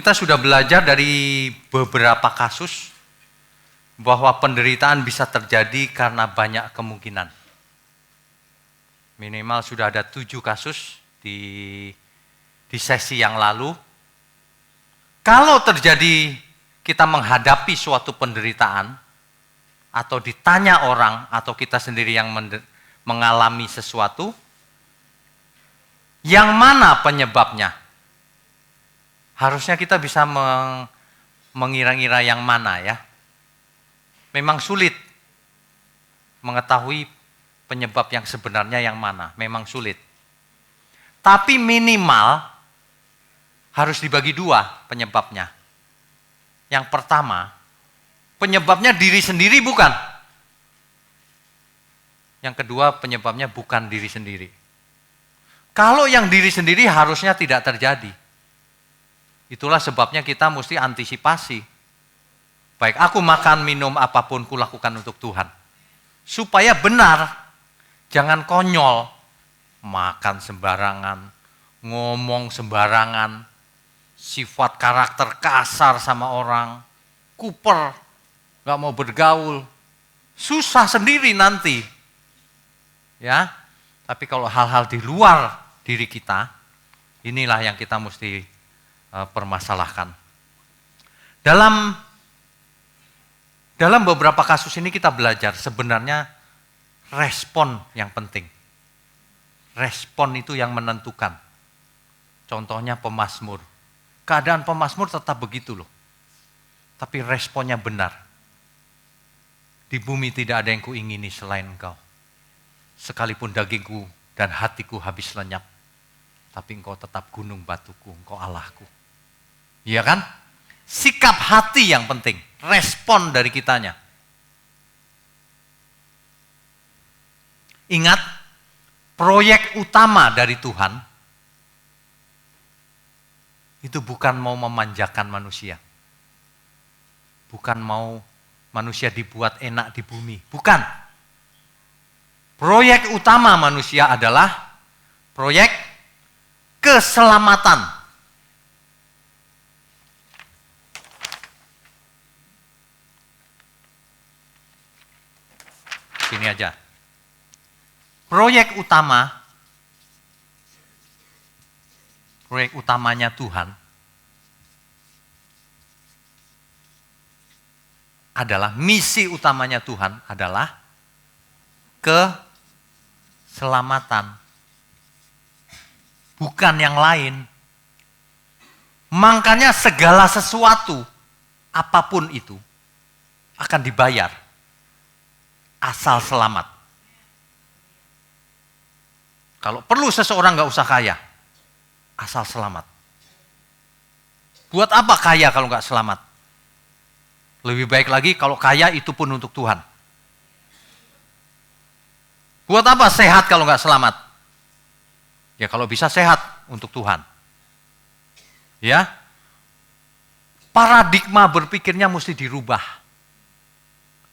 Kita sudah belajar dari beberapa kasus bahwa penderitaan bisa terjadi karena banyak kemungkinan. Minimal sudah ada 7 kasus di sesi yang lalu. Kalau terjadi kita menghadapi suatu penderitaan, atau ditanya orang, atau kita sendiri yang mengalami sesuatu, yang mana penyebabnya? Harusnya kita bisa mengira-ngira yang mana ya. Memang sulit mengetahui penyebab yang sebenarnya yang mana, memang sulit. Tapi minimal harus dibagi 2 penyebabnya. Yang pertama, penyebabnya diri sendiri bukan. Yang kedua, penyebabnya bukan diri sendiri. Kalau yang diri sendiri harusnya tidak terjadi. Itulah sebabnya kita mesti antisipasi. Baik aku makan, minum, apapun kulakukan untuk Tuhan. Supaya benar, jangan konyol. Makan sembarangan, ngomong sembarangan, sifat karakter kasar sama orang, kuper, gak mau bergaul. Susah sendiri nanti. Ya, tapi kalau hal-hal di luar diri kita, inilah yang kita mesti permasalahkan. Dalam beberapa kasus ini kita belajar sebenarnya respon yang penting. Respon itu yang menentukan. Contohnya pemazmur. Keadaan pemazmur tetap begitu loh. Tapi responnya benar. Di bumi tidak ada yang kuingini selain Engkau. Sekalipun dagingku dan hatiku habis lenyap, tapi Engkau tetap gunung batuku, Engkau Allahku. Iya kan? Sikap hati yang penting, respon dari kitanya. Ingat, proyek utama dari Tuhan itu bukan mau memanjakan manusia. Bukan mau manusia dibuat enak di bumi, bukan. Proyek utama manusia adalah proyek keselamatan. Sini aja. Proyek utamanya Tuhan adalah, misi utamanya Tuhan adalah keselamatan. Bukan yang lain. Makanya segala sesuatu, apapun itu, akan dibayar. Asal selamat. Kalau perlu seseorang gak usah kaya. Asal selamat. Buat apa kaya kalau gak selamat? Lebih baik lagi kalau kaya itu pun untuk Tuhan. Buat apa sehat kalau gak selamat? Ya kalau bisa sehat untuk Tuhan. Ya. Paradigma berpikirnya mesti dirubah.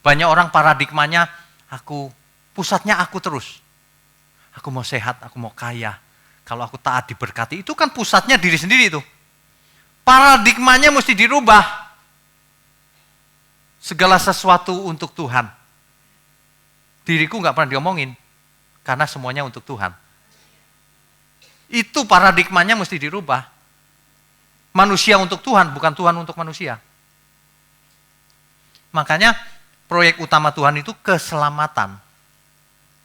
Banyak orang paradigmanya, pusatnya aku terus. Aku mau sehat, aku mau kaya. Kalau aku taat diberkati, itu kan pusatnya diri sendiri itu. Paradigmanya mesti dirubah. Segala sesuatu untuk Tuhan. Diriku gak pernah diomongin, karena semuanya untuk Tuhan. Itu paradigmanya mesti dirubah. Manusia untuk Tuhan, bukan Tuhan untuk manusia. Makanya proyek utama Tuhan itu keselamatan.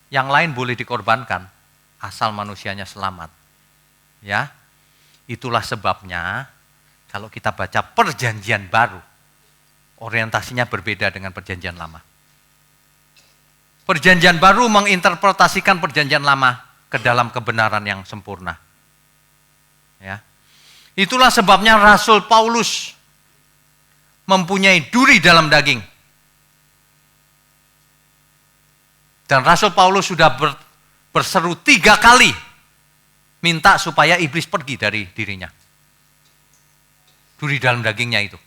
Yang lain boleh dikorbankan, asal manusianya selamat. Ya, itulah sebabnya kalau kita baca Perjanjian Baru, orientasinya berbeda dengan Perjanjian Lama. Perjanjian Baru menginterpretasikan Perjanjian Lama ke dalam kebenaran yang sempurna. Ya, itulah sebabnya Rasul Paulus mempunyai duri dalam daging. Dan Rasul Paulus sudah berseru 3 kali minta supaya iblis pergi dari dirinya. Duri dalam dagingnya itu.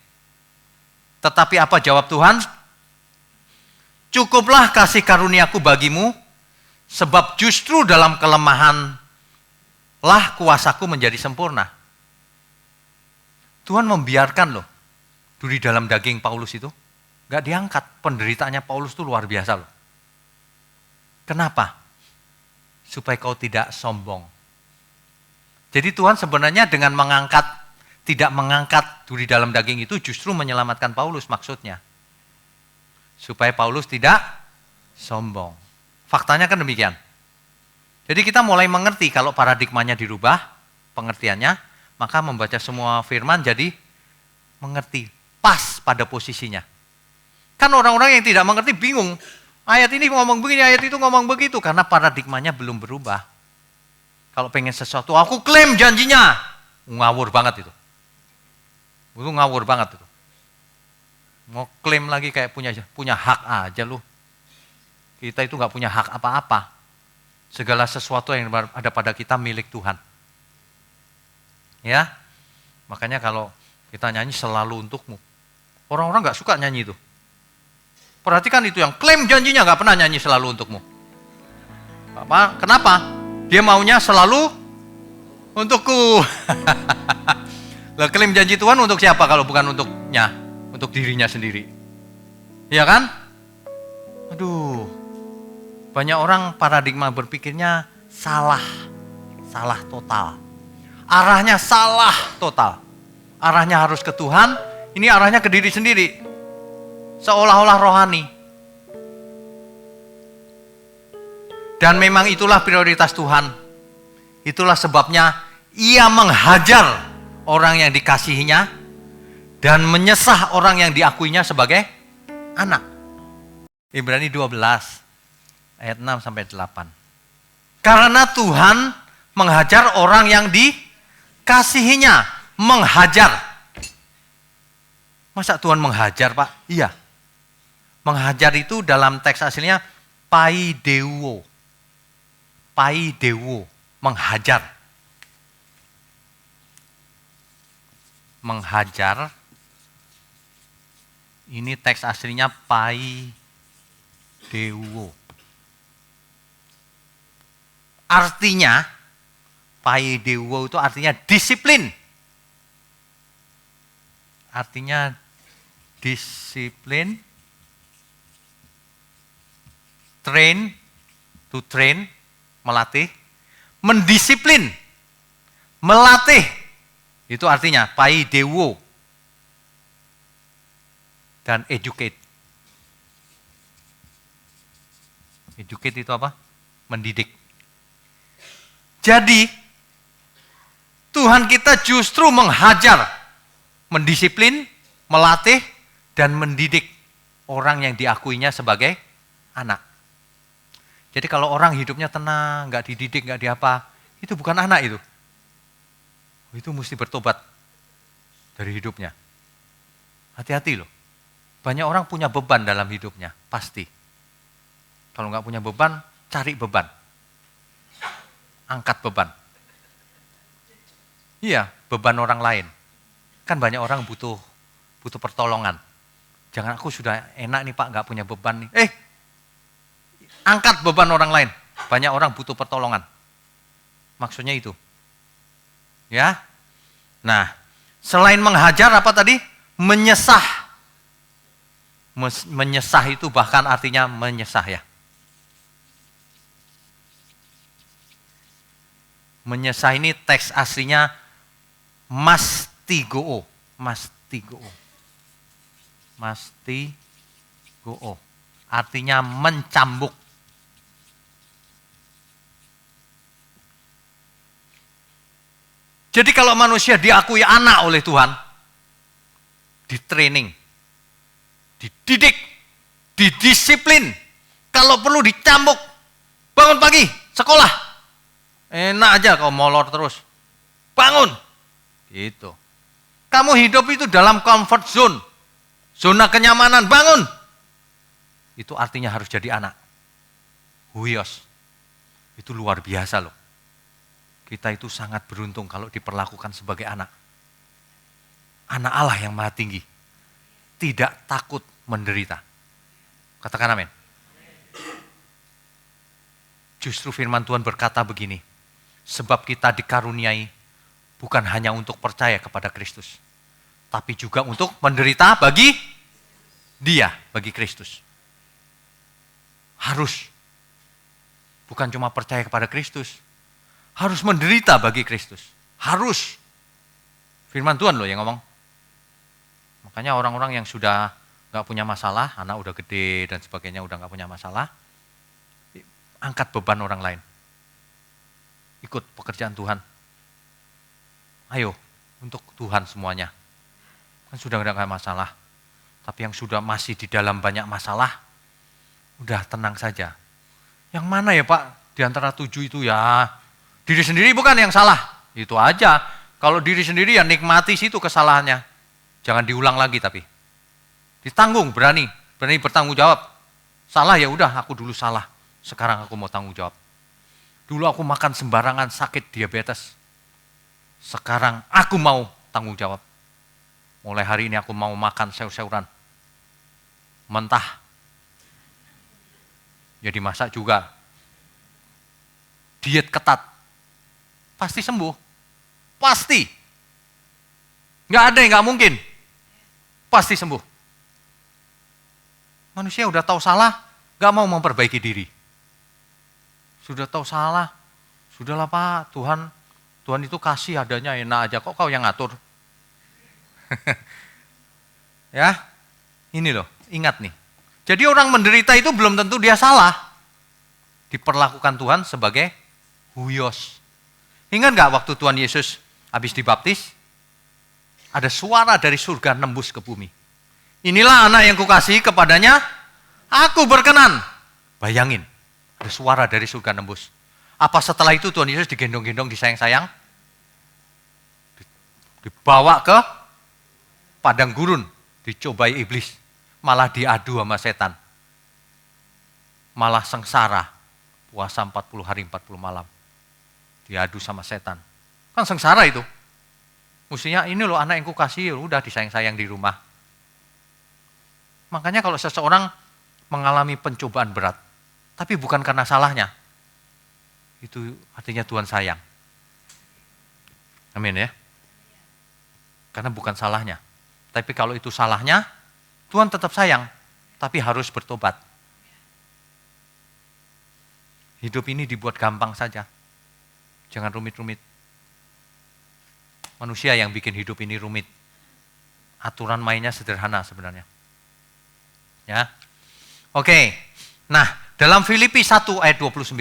Tetapi apa jawab Tuhan? Cukuplah kasih karuniaku bagimu, sebab justru dalam kelemahanlah kuasaku menjadi sempurna. Tuhan membiarkan loh duri dalam daging Paulus itu. Gak diangkat, penderitaannya Paulus itu luar biasa loh. Kenapa? Supaya kau tidak sombong. Jadi Tuhan sebenarnya dengan tidak mengangkat duri dalam daging itu justru menyelamatkan Paulus maksudnya. Supaya Paulus tidak sombong. Faktanya kan demikian. Jadi kita mulai mengerti kalau paradigmanya dirubah, pengertiannya, maka membaca semua firman jadi mengerti, pas pada posisinya. Kan orang-orang yang tidak mengerti bingung, ayat ini ngomong begini, ayat itu ngomong begitu, karena paradigmanya belum berubah. Kalau pengen sesuatu, aku klaim janjinya, ngawur banget itu. Itu ngawur banget itu. Mau klaim lagi kayak punya hak aja lu. Kita itu nggak punya hak apa-apa. Segala sesuatu yang ada pada kita milik Tuhan. Ya, makanya kalau kita nyanyi selalu untukmu. Orang-orang nggak suka nyanyi itu. Perhatikan itu yang klaim janjinya nggak pernah nyanyi selalu untukmu. Apa? Kenapa? Dia maunya selalu untukku. Lah klaim janji Tuhan untuk siapa kalau bukan untuknya, untuk dirinya sendiri? Iya kan? Aduh, banyak orang paradigma berpikirnya salah total. Arahnya salah total. Arahnya harus ke Tuhan, ini arahnya ke diri sendiri. Seolah-olah rohani. Dan memang itulah prioritas Tuhan. Itulah sebabnya Ia menghajar orang yang dikasihinya dan menyesah orang yang diakuinya sebagai anak. Ibrani 12 ayat 6 sampai 8. Karena Tuhan menghajar orang yang dikasihinya, menghajar. Masa Tuhan menghajar, Pak? Iya. Menghajar itu dalam teks aslinya paideuo. Paideuo, menghajar. Menghajar. Ini teks aslinya paideuo. Artinya, paideuo itu artinya disiplin. Artinya disiplin. Train, to train, melatih. Mendisiplin, melatih. Itu artinya paideuo. Dan educate. Educate itu apa? Mendidik. Jadi, Tuhan kita justru menghajar, mendisiplin, melatih, dan mendidik orang yang diakuinya sebagai anak. Jadi kalau orang hidupnya tenang, nggak dididik, nggak diapa, itu bukan anak itu. Itu mesti bertobat dari hidupnya. Hati-hati loh. Banyak orang punya beban dalam hidupnya, pasti. Kalau nggak punya beban, cari beban. Angkat beban. Iya, beban orang lain. Kan banyak orang butuh pertolongan. Jangan aku sudah enak nih Pak, nggak punya beban nih. Angkat beban orang lain. Banyak orang butuh pertolongan. Maksudnya itu. Ya. Nah, selain menghajar apa tadi? Menyesah. Menyesah itu bahkan artinya menyesah ya. Menyesah ini teks aslinya mastigoo. Mastigoo. Mastigoo. Artinya mencambuk. Jadi kalau manusia diakui anak oleh Tuhan, di-training, dididik, didisiplin, kalau perlu dicambuk, bangun pagi, sekolah, enak aja kau molor terus, bangun, gitu. Kamu hidup itu dalam comfort zone, zona kenyamanan, bangun. Itu artinya harus jadi anak. Huios, itu luar biasa loh. Kita itu sangat beruntung kalau diperlakukan sebagai anak. Anak Allah yang maha tinggi. Tidak takut menderita. Katakan amin. Justru firman Tuhan berkata begini. Sebab kita dikaruniai bukan hanya untuk percaya kepada Kristus. tapi juga untuk menderita bagi dia, bagi Kristus. Harus. Bukan cuma percaya kepada Kristus, harus menderita bagi Kristus. Harus. Firman Tuhan loh yang ngomong. Makanya orang-orang yang sudah gak punya masalah, anak udah gede dan sebagainya udah gak punya masalah, angkat beban orang lain. Ikut pekerjaan Tuhan. Ayo, untuk Tuhan semuanya. Kan sudah gak ada masalah. Tapi yang sudah masih di dalam banyak masalah, udah tenang saja. Yang mana ya Pak, di antara 7 itu ya, diri sendiri bukan yang salah. Itu aja. Kalau diri sendiri ya nikmati situ kesalahannya. Jangan diulang lagi tapi. Ditanggung, berani bertanggung jawab. Salah ya udah, aku dulu salah. Sekarang aku mau tanggung jawab. Dulu aku makan sembarangan, sakit diabetes. Sekarang aku mau tanggung jawab. Mulai hari ini aku mau makan sayur-sayuran. Mentah. Ya dimasak juga. Diet ketat. Pasti sembuh. Pasti. Nggak ada yang nggak mungkin. Pasti sembuh. Manusia udah tahu salah, nggak mau memperbaiki diri. Sudah tahu salah, sudahlah Pak, Tuhan itu kasih adanya enak aja, kok kau yang ngatur? Ya, ini loh, ingat nih. Jadi orang menderita itu belum tentu dia salah. Diperlakukan Tuhan sebagai huyos. Ingat nggak waktu Tuhan Yesus habis dibaptis? Ada suara dari surga nembus ke bumi. Inilah anak yang kukasihi, kepadanya aku berkenan. Bayangin, ada suara dari surga nembus. Apa setelah itu Tuhan Yesus digendong-gendong, disayang-sayang? Dibawa ke padang gurun, dicobai iblis. Malah diadu sama setan. Malah sengsara, puasa 40 hari 40 malam. Diadu sama setan. Kan sengsara itu. Mestinya ini loh anak yang kukasih, udah disayang-sayang di rumah. Makanya kalau seseorang mengalami pencobaan berat, tapi bukan karena salahnya, itu artinya Tuhan sayang. Amin ya. Karena bukan salahnya. Tapi kalau itu salahnya, Tuhan tetap sayang, tapi harus bertobat. Hidup ini dibuat gampang saja. Jangan rumit-rumit. Manusia yang bikin hidup ini rumit. Aturan mainnya sederhana sebenarnya. Ya. Oke. Nah, dalam Filipi 1 ayat 29,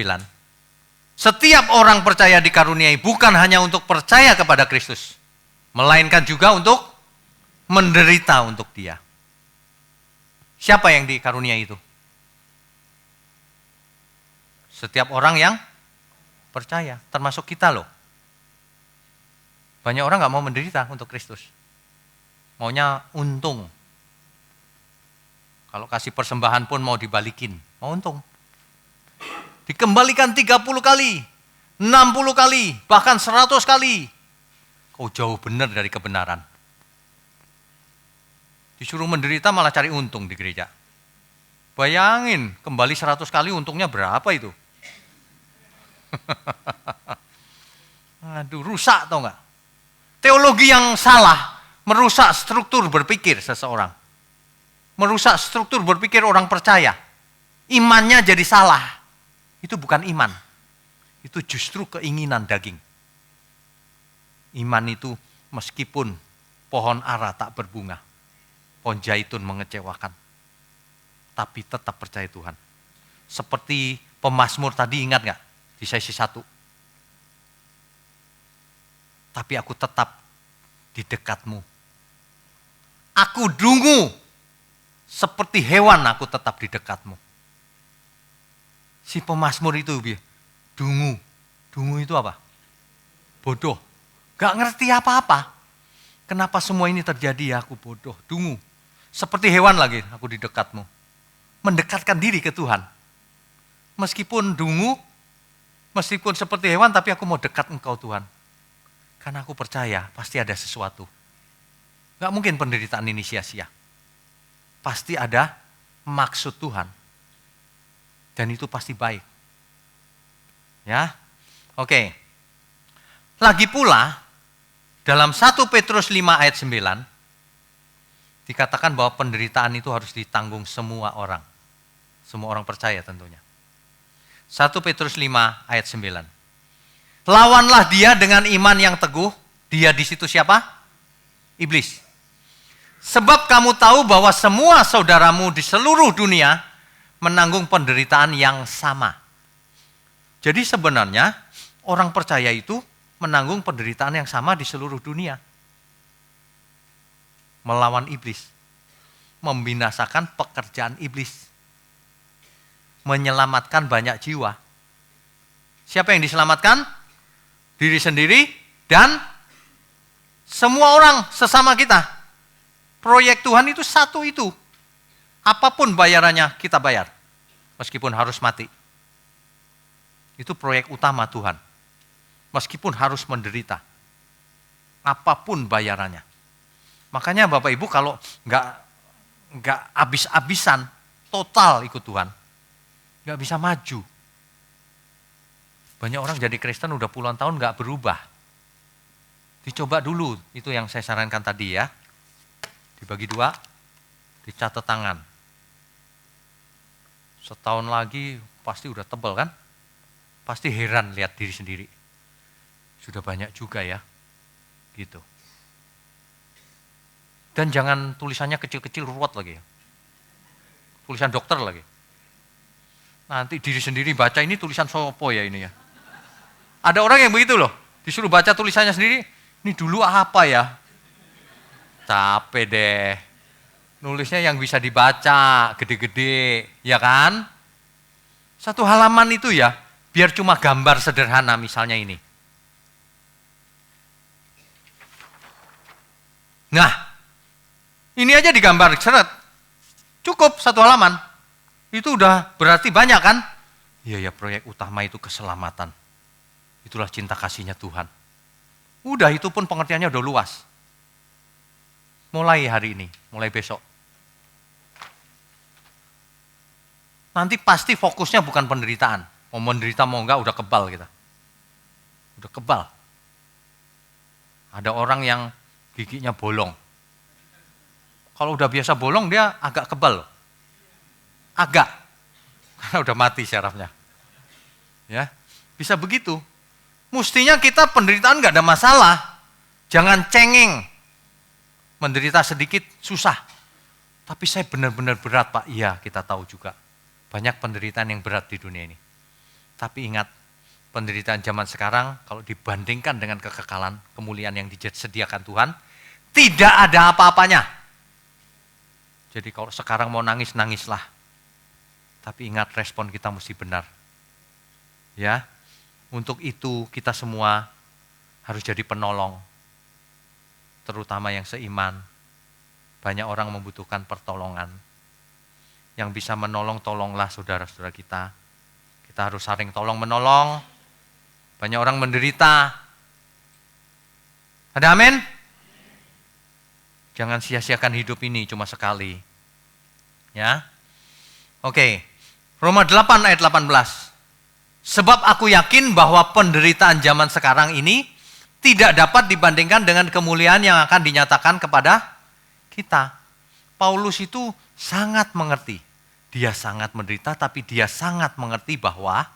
setiap orang percaya dikaruniai bukan hanya untuk percaya kepada Kristus, melainkan juga untuk menderita untuk Dia. Siapa yang dikaruniai itu? Setiap orang yang percaya, termasuk kita loh. Banyak orang gak mau menderita untuk Kristus. Maunya untung. Kalau kasih persembahan pun mau dibalikin, mau untung. Dikembalikan 30 kali, 60 kali, bahkan 100 kali. Kau jauh benar dari kebenaran. Disuruh menderita malah cari untung di gereja. Bayangin, kembali 100 kali untungnya berapa itu? Aduh, rusak tau gak? Teologi yang salah merusak struktur berpikir seseorang. Merusak struktur berpikir orang percaya. Imannya jadi salah. Itu bukan iman. Itu justru keinginan daging. Iman itu meskipun pohon ara tak berbunga, pohon zaitun mengecewakan, tapi tetap percaya Tuhan. Seperti pemazmur tadi, ingat gak? Di sesi 1. Tapi aku tetap di dekatmu. Aku dungu, seperti hewan aku tetap di dekatmu. Si pemazmur itu, dungu. Dungu itu apa? Bodoh. Gak ngerti apa-apa. Kenapa semua ini terjadi ya, aku bodoh, dungu. Seperti hewan lagi, aku di dekatmu. Mendekatkan diri ke Tuhan. Meskipun dungu, meskipun seperti hewan, tapi aku mau dekat Engkau Tuhan. Karena aku percaya pasti ada sesuatu. Gak mungkin penderitaan ini sia-sia. Pasti ada maksud Tuhan. Dan itu pasti baik. Ya, oke. Lagi pula, dalam 1 Petrus 5 ayat 9, dikatakan bahwa penderitaan itu harus ditanggung semua orang. Semua orang percaya tentunya. 1 Petrus 5 ayat 9. Lawanlah dia dengan iman yang teguh. Dia di situ siapa? Iblis. Sebab kamu tahu bahwa semua saudaramu di seluruh dunia menanggung penderitaan yang sama. Jadi sebenarnya orang percaya itu menanggung penderitaan yang sama di seluruh dunia. Melawan iblis. Membinasakan pekerjaan iblis. Menyelamatkan banyak jiwa. Siapa yang diselamatkan? Diri sendiri dan semua orang sesama kita. Proyek Tuhan itu satu itu. Apapun bayarannya kita bayar. Meskipun harus mati. Itu proyek utama Tuhan. Meskipun harus menderita. Apapun bayarannya. Makanya Bapak Ibu kalau nggak habis-habisan total ikut Tuhan, nggak bisa maju. Banyak orang jadi Kristen udah puluhan tahun nggak berubah. Dicoba dulu, itu yang saya sarankan tadi ya. Dibagi 2, dicatat tangan. Setahun lagi pasti udah tebal kan? Pasti heran lihat diri sendiri. Sudah banyak juga ya, gitu. Dan jangan tulisannya kecil-kecil ruwet lagi ya. Tulisan dokter lagi. Nanti diri sendiri baca ini tulisan sopo ya ini ya. Ada orang yang begitu loh, disuruh baca tulisannya sendiri, ini dulu apa ya? Capek deh. Nulisnya yang bisa dibaca, gede-gede, ya kan? Satu halaman itu ya, biar cuma gambar sederhana misalnya ini. Nah, ini aja digambar seret. Cukup satu halaman. Itu udah berarti banyak kan? Iya ya, proyek utama itu keselamatan. Itulah cinta kasihnya Tuhan. Udah itu pun pengertiannya udah luas. Mulai hari ini, mulai besok. Nanti pasti fokusnya bukan penderitaan. Mau menderita mau enggak udah kebal kita. Udah kebal. Ada orang yang giginya bolong. Kalau udah biasa bolong dia agak kebal. Agak. Karena udah mati syarafnya. Ya, bisa begitu. Mestinya kita penderitaan enggak ada masalah. Jangan cengeng. Menderita sedikit susah. Tapi saya benar-benar berat Pak. Iya, kita tahu juga. Banyak penderitaan yang berat di dunia ini. Tapi ingat, penderitaan zaman sekarang kalau dibandingkan dengan kekekalan, kemuliaan yang disediakan Tuhan, tidak ada apa-apanya. Jadi kalau sekarang mau nangis, nangislah. Tapi ingat respon kita mesti benar. Ya, untuk itu kita semua harus jadi penolong. Terutama yang seiman. Banyak orang membutuhkan pertolongan. Yang bisa menolong, tolonglah saudara-saudara kita. Kita harus saling tolong menolong. Banyak orang menderita. Ada amin? Jangan sia-siakan hidup ini cuma sekali. Ya. Oke. Roma 8 ayat 18. Sebab aku yakin bahwa penderitaan zaman sekarang ini tidak dapat dibandingkan dengan kemuliaan yang akan dinyatakan kepada kita. Paulus itu sangat mengerti. Dia sangat menderita tapi dia sangat mengerti bahwa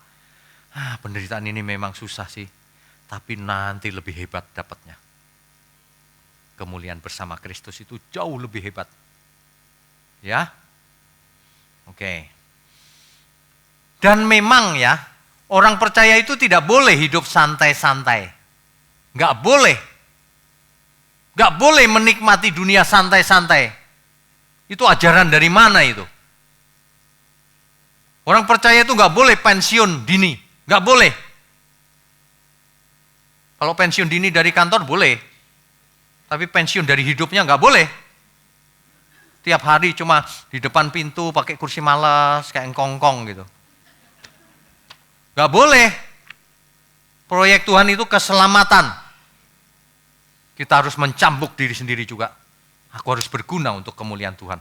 penderitaan ini memang susah sih. Tapi nanti lebih hebat dapatnya. Kemuliaan bersama Kristus itu jauh lebih hebat. Ya. Oke. Dan memang ya, orang percaya itu tidak boleh hidup santai-santai. Nggak boleh. Nggak boleh menikmati dunia santai-santai. Itu ajaran dari mana itu? Orang percaya itu nggak boleh pensiun dini. Nggak boleh. Kalau pensiun dini dari kantor boleh. Tapi pensiun dari hidupnya nggak boleh. Tiap hari cuma di depan pintu pakai kursi malas, kayak engkongkong gitu. Nggak boleh. Proyek Tuhan itu keselamatan. Kita harus mencambuk diri sendiri juga. Aku harus berguna untuk kemuliaan Tuhan.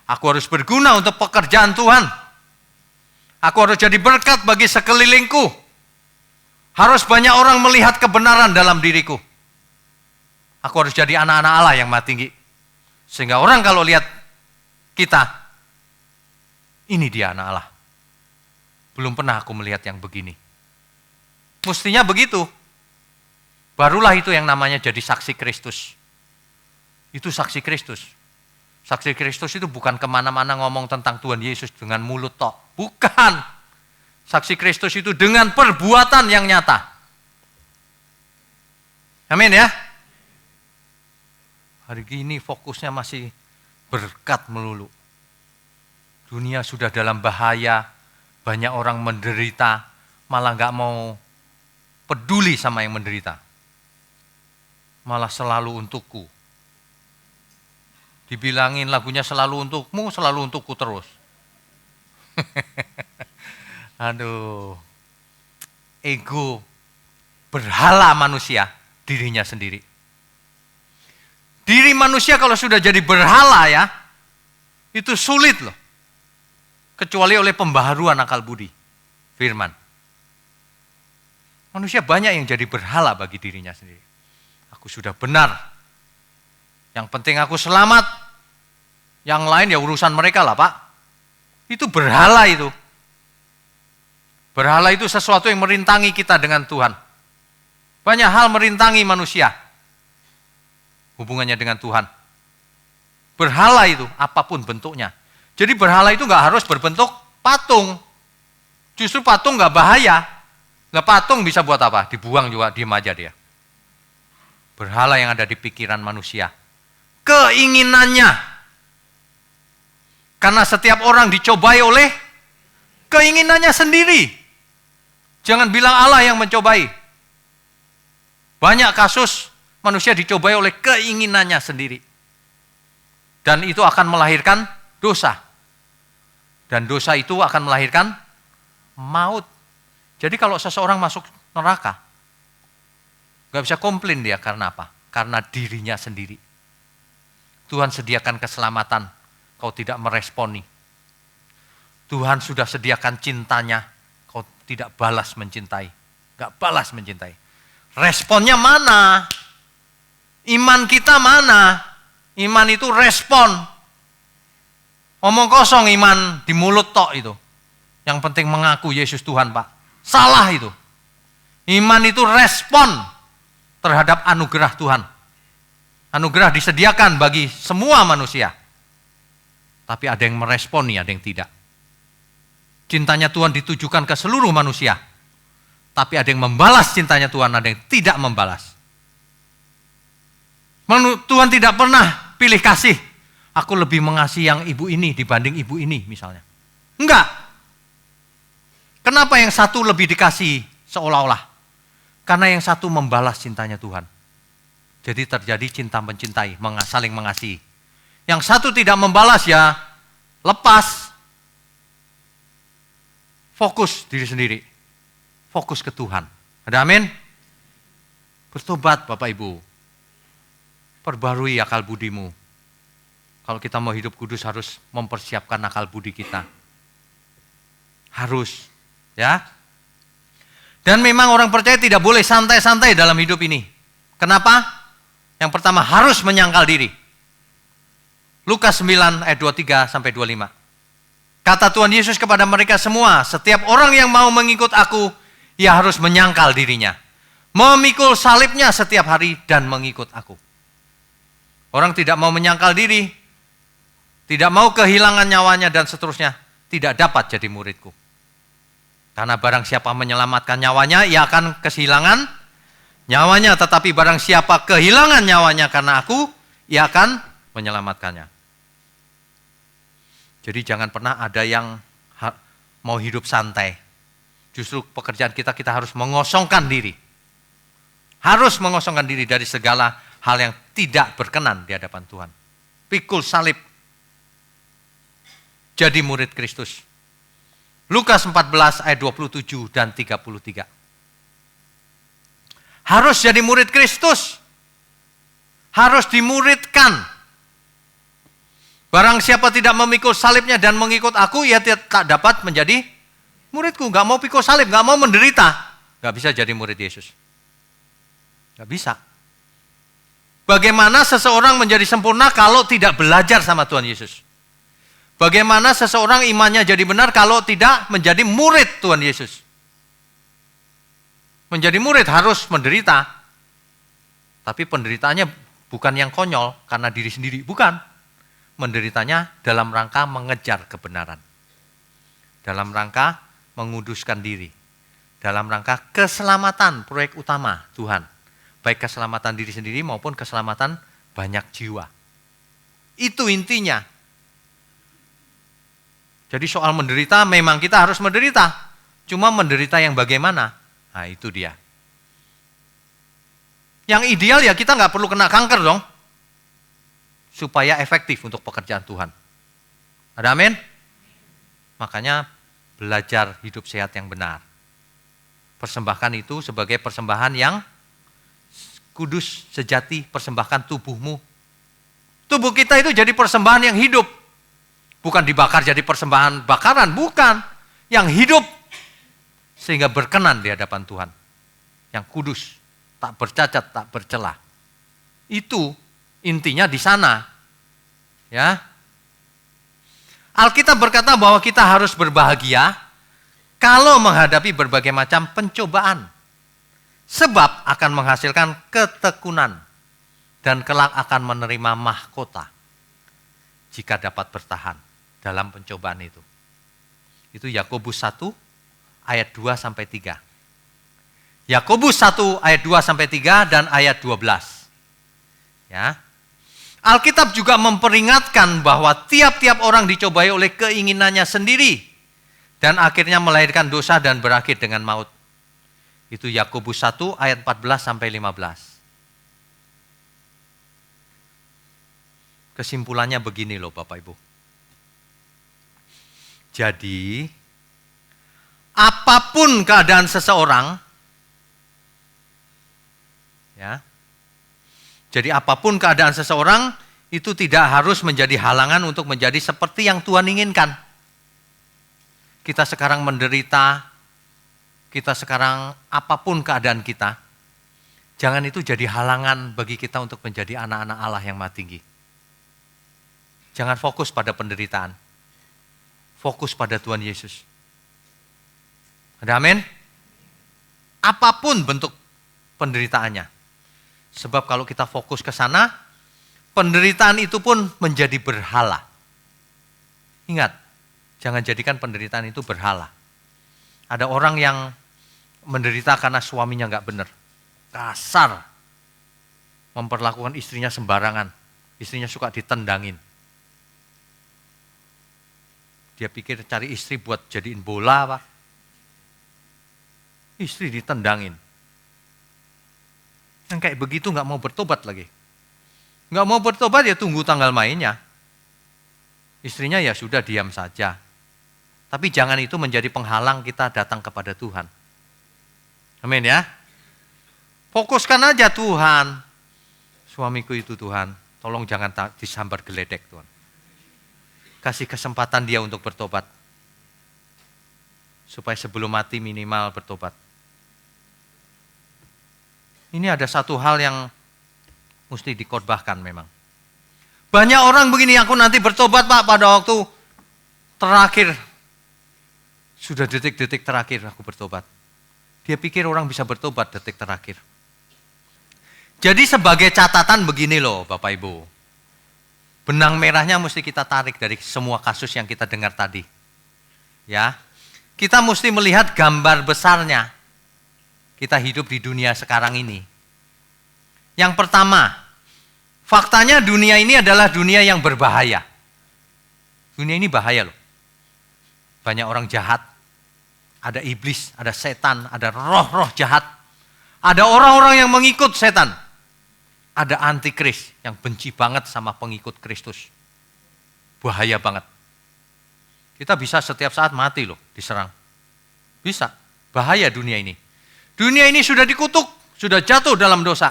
Aku harus berguna untuk pekerjaan Tuhan. Aku harus jadi berkat bagi sekelilingku. Harus banyak orang melihat kebenaran dalam diriku. Aku harus jadi anak-anak Allah yang maha tinggi. Sehingga orang kalau lihat kita, ini dia anak Allah. Belum pernah aku melihat yang begini. Mestinya begitu. Barulah itu yang namanya jadi saksi Kristus. Itu saksi Kristus. Saksi Kristus itu bukan kemana-mana ngomong tentang Tuhan Yesus dengan mulut tok. Bukan. Saksi Kristus itu dengan perbuatan yang nyata. Amin ya. Hari ini fokusnya masih berkat melulu. Dunia sudah dalam bahaya, banyak orang menderita, malah gak mau peduli sama yang menderita. Malah selalu untukku. Dibilangin lagunya selalu untukmu, selalu untukku terus. Aduh, ego berhala manusia, dirinya sendiri. Diri manusia kalau sudah jadi berhala ya, itu sulit loh. Kecuali oleh pembaharuan akal budi, firman. Manusia banyak yang jadi berhala bagi dirinya sendiri. Aku sudah benar, yang penting aku selamat, yang lain ya urusan mereka lah Pak. Itu berhala itu. Berhala itu sesuatu yang merintangi kita dengan Tuhan. Banyak hal merintangi manusia. Hubungannya dengan Tuhan. Berhala itu apapun bentuknya. Jadi berhala itu nggak harus berbentuk patung. Justru patung nggak bahaya. Nggak patung bisa buat apa? Dibuang juga, diem aja dia. Berhala yang ada di pikiran manusia. Keinginannya. Karena setiap orang dicobai oleh keinginannya sendiri. Jangan bilang Allah yang mencobai. Banyak kasus manusia dicobai oleh keinginannya sendiri. Dan itu akan melahirkan dosa. Dan dosa itu akan melahirkan maut. Jadi kalau seseorang masuk neraka, gak bisa komplain dia karena apa? Karena dirinya sendiri. Tuhan sediakan keselamatan, kau tidak meresponi. Tuhan sudah sediakan cintanya, kau tidak balas mencintai. Gak balas mencintai. Responnya mana? Iman kita mana? Iman itu respon. Omong kosong iman di mulut tok itu. Yang penting mengaku Yesus Tuhan Pak. Salah itu. Iman itu respon terhadap anugerah Tuhan. Anugerah disediakan bagi semua manusia. Tapi ada yang meresponi, ada yang tidak. Cintanya Tuhan ditujukan ke seluruh manusia. Tapi ada yang membalas cintanya Tuhan, ada yang tidak membalas. Tuhan tidak pernah pilih kasih. Aku lebih mengasihi yang ibu ini dibanding ibu ini misalnya. Enggak. Kenapa yang satu lebih dikasihi seolah-olah? Karena yang satu membalas cintanya Tuhan. Jadi terjadi cinta mencintai, saling mengasihi. Yang satu tidak membalas ya lepas. Fokus diri sendiri. Fokus ke Tuhan. Ada amin? Bertobat Bapak Ibu. Perbarui akal budimu. Kalau kita mau hidup kudus harus mempersiapkan akal budi kita. Harus. Ya. Dan memang orang percaya tidak boleh santai-santai dalam hidup ini. Kenapa? Yang pertama harus menyangkal diri. Lukas 9 ayat 23 sampai 25. Kata Tuhan Yesus kepada mereka semua, setiap orang yang mau mengikut aku, ia harus menyangkal dirinya. Memikul salibnya setiap hari dan mengikut aku. Orang tidak mau menyangkal diri, tidak mau kehilangan nyawanya dan seterusnya, tidak dapat jadi muridku. Karena barang siapa menyelamatkan nyawanya, ia akan kehilangan nyawanya. Tetapi barang siapa kehilangan nyawanya karena aku, ia akan menyelamatkannya. Jadi jangan pernah ada yang mau hidup santai. Justru pekerjaan kita harus mengosongkan diri. Harus mengosongkan diri dari segala hal yang tidak berkenan di hadapan Tuhan. Pikul salib. Jadi murid Kristus. Lukas 14 ayat 27 dan 33. Harus jadi murid Kristus. Harus dimuridkan. Barang siapa tidak memikul salibnya dan mengikut aku, ia tak dapat menjadi muridku. Gak mau pikul salib, gak mau menderita. Gak bisa jadi murid Yesus. Gak bisa. Bagaimana seseorang menjadi sempurna kalau tidak belajar sama Tuhan Yesus? Bagaimana seseorang imannya jadi benar kalau tidak menjadi murid Tuhan Yesus? Menjadi murid harus menderita. Tapi penderitaannya bukan yang konyol karena diri sendiri, bukan. Menderitanya dalam rangka mengejar kebenaran. Dalam rangka menguduskan diri. Dalam rangka keselamatan proyek utama Tuhan. Baik keselamatan diri sendiri maupun keselamatan banyak jiwa. Itu intinya. Jadi soal menderita memang kita harus menderita. Cuma menderita yang bagaimana? Nah itu dia. Yang ideal ya kita nggak perlu kena kanker dong. Supaya efektif untuk pekerjaan Tuhan. Ada amin? Makanya belajar hidup sehat yang benar. Persembahkan itu sebagai persembahan yang kudus, sejati, persembahkan tubuhmu. Tubuh kita itu jadi persembahan yang hidup. Bukan dibakar jadi persembahan bakaran, bukan. Yang hidup. Sehingga berkenan di hadapan Tuhan. Yang kudus, tak bercacat, tak bercelah. Itu intinya di sana. Ya. Alkitab berkata bahwa kita harus berbahagia kalau menghadapi berbagai macam pencobaan. Sebab akan menghasilkan ketekunan dan kelak akan menerima mahkota jika dapat bertahan dalam pencobaan itu. Itu Yakobus 1 ayat 2 sampai 3. Yakobus 1 ayat 2 sampai 3 dan ayat 12. Ya. Alkitab juga memperingatkan bahwa tiap-tiap orang dicobai oleh keinginannya sendiri dan akhirnya melahirkan dosa dan berakhir dengan maut. Itu Yakobus 1 ayat 14 sampai 15. Kesimpulannya begini loh Bapak Ibu. Jadi apapun keadaan seseorang, ya. Jadi apapun keadaan seseorang itu tidak harus menjadi halangan untuk menjadi seperti yang Tuhan inginkan. Kita sekarang menderita, kita sekarang apapun keadaan kita, jangan itu jadi halangan bagi kita untuk menjadi anak-anak Allah yang maha tinggi. Jangan fokus pada penderitaan. Fokus pada Tuhan Yesus. Ada amin? Apapun bentuk penderitaannya. Sebab kalau kita fokus ke sana, penderitaan itu pun menjadi berhala. Ingat, jangan jadikan penderitaan itu berhala. Ada orang yang menderita karena suaminya nggak benar, kasar, memperlakukan istrinya sembarangan, istrinya suka ditendangin. Dia pikir cari istri buat jadiin bola apa? Istri ditendangin. Yang kayak begitu nggak mau bertobat lagi, nggak mau bertobat ya tunggu tanggal mainnya. Istrinya ya sudah diam saja. Tapi jangan itu menjadi penghalang kita datang kepada Tuhan. Amin ya. Fokuskan aja Tuhan. Suamiku itu Tuhan, tolong jangan disambar geledek Tuhan. Kasih kesempatan dia untuk bertobat. Supaya sebelum mati minimal bertobat. Ini ada satu hal yang mesti dikhotbahkan memang. Banyak orang begini, aku nanti bertobat Pak pada waktu terakhir. Sudah detik-detik terakhir aku bertobat. Dia pikir orang bisa bertobat detik terakhir. Jadi sebagai catatan begini loh Bapak Ibu. Benang merahnya mesti kita tarik dari semua kasus yang kita dengar tadi. Ya. Kita mesti melihat gambar besarnya. Kita hidup di dunia sekarang ini. Yang pertama, faktanya dunia ini adalah dunia yang berbahaya. Dunia ini bahaya loh. Banyak orang jahat. Ada iblis, ada setan, ada roh-roh jahat. Ada orang-orang yang mengikut setan. Ada antikris yang benci banget sama pengikut Kristus. Bahaya banget. Kita bisa setiap saat mati loh, diserang. Bisa. Bahaya dunia ini. Dunia ini sudah dikutuk, sudah jatuh dalam dosa.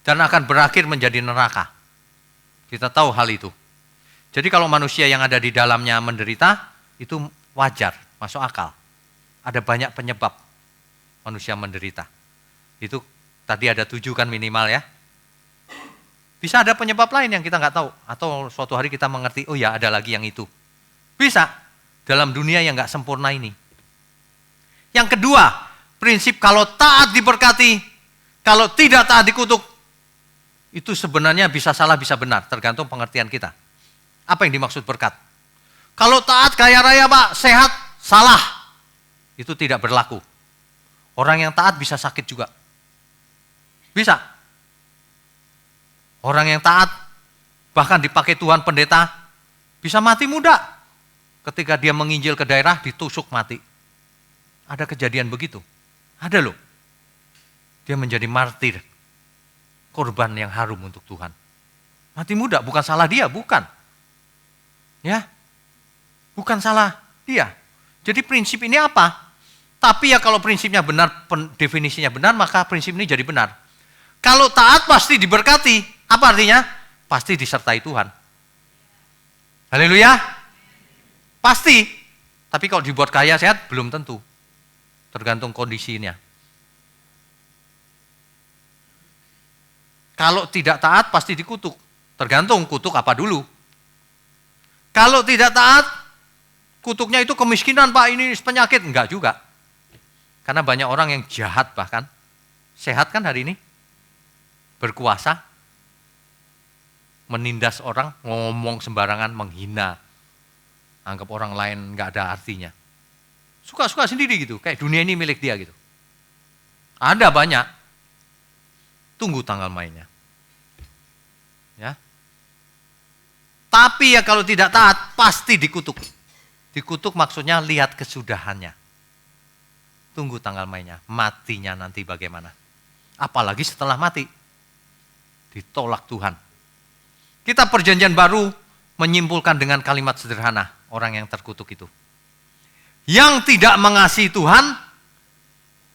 Dan akan berakhir menjadi neraka. Kita tahu hal itu. Jadi kalau manusia yang ada di dalamnya menderita, itu wajar, masuk akal. Ada banyak penyebab manusia menderita. Itu tadi ada 7 kan minimal ya. Bisa ada penyebab lain yang kita nggak tahu. Atau suatu hari kita mengerti, oh ya ada lagi yang itu. Bisa, dalam dunia yang nggak sempurna ini. Yang kedua, prinsip kalau taat diberkati, kalau tidak taat dikutuk, itu sebenarnya bisa salah, bisa benar, tergantung pengertian kita. Apa yang dimaksud berkat? Kalau taat kaya raya Pak, sehat, salah. Itu tidak berlaku. Orang yang taat bisa sakit juga. Bisa. Orang yang taat, bahkan dipakai Tuhan pendeta, bisa mati muda. Ketika dia menginjil ke daerah, ditusuk mati. Ada kejadian begitu. Ada loh. Dia menjadi martir. Korban yang harum untuk Tuhan. Mati muda, bukan salah dia, bukan. Ya, bukan salah dia. Jadi prinsip ini apa? Tapi ya kalau prinsipnya benar, definisinya benar, maka prinsip ini jadi benar. Kalau taat pasti diberkati. Apa artinya? Pasti disertai Tuhan. Haleluya. Pasti. Tapi kalau dibuat kaya sehat, belum tentu. Tergantung kondisinya. Kalau tidak taat pasti dikutuk. Tergantung kutuk apa dulu. Kalau tidak taat, kutuknya itu kemiskinan Pak, ini penyakit. Enggak juga. Karena banyak orang yang jahat bahkan. Sehat kan hari ini? Berkuasa. Menindas orang, ngomong sembarangan, menghina. Anggap orang lain enggak ada artinya. Suka-suka sendiri gitu, kayak dunia ini milik dia gitu. Ada banyak. Tunggu tanggal mainnya. Ya. Tapi ya kalau tidak taat, pasti dikutuk. Dikutuk maksudnya lihat kesudahannya. Tunggu tanggal mainnya, matinya nanti bagaimana. Apalagi setelah mati. Ditolak Tuhan. Kita perjanjian baru menyimpulkan dengan kalimat sederhana, orang yang terkutuk itu. Yang tidak mengasihi Tuhan,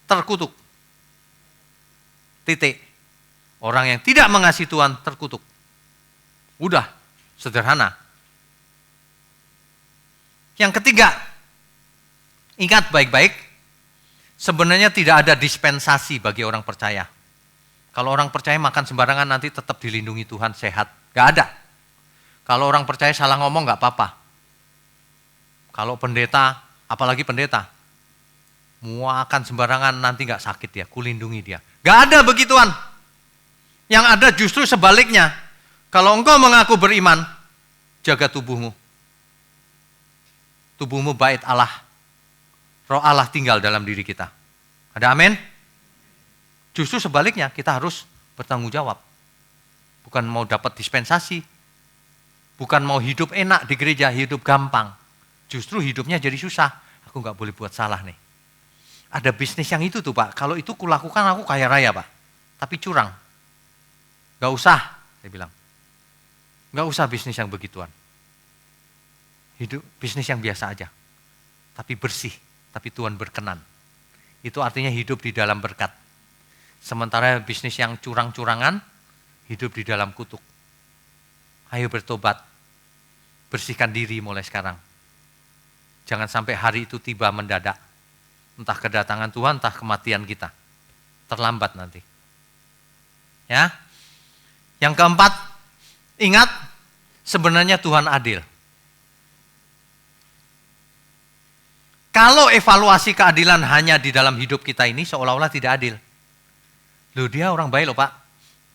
terkutuk. Titik. Orang yang tidak mengasihi Tuhan, terkutuk. Udah, sederhana. Yang ketiga, ingat baik-baik, sebenarnya tidak ada dispensasi bagi orang percaya. Kalau orang percaya makan sembarangan nanti tetap dilindungi Tuhan, sehat. Gak ada. Kalau orang percaya salah ngomong gak apa-apa. Kalau pendeta, apalagi pendeta, makan sembarangan nanti gak sakit dia, kulindungi dia. Gak ada begituan. Yang ada justru sebaliknya. Kalau engkau mengaku beriman, jaga tubuhmu. Tubuhmu bait Allah. Roh Allah tinggal dalam diri kita. Ada amin? Justru sebaliknya, kita harus bertanggung jawab. Bukan mau dapat dispensasi. Bukan mau hidup enak di gereja, hidup gampang. Justru hidupnya jadi susah. Aku gak boleh buat salah nih. Ada bisnis yang itu tuh Pak. Kalau itu kulakukan aku kaya raya Pak. Tapi curang. Gak usah, saya bilang. Gak usah bisnis yang begituan. Hidup bisnis yang biasa aja. Tapi bersih. Tapi Tuhan berkenan. Itu artinya hidup di dalam berkat. Sementara bisnis yang curang-curangan, hidup di dalam kutuk. Ayo bertobat. Bersihkan diri mulai sekarang. Jangan sampai hari itu tiba mendadak. Entah kedatangan Tuhan, entah kematian kita. Terlambat nanti. Ya. Yang keempat, ingat sebenarnya Tuhan adil. Kalau evaluasi keadilan hanya di dalam hidup kita ini seolah-olah tidak adil. Loh dia orang baik loh Pak.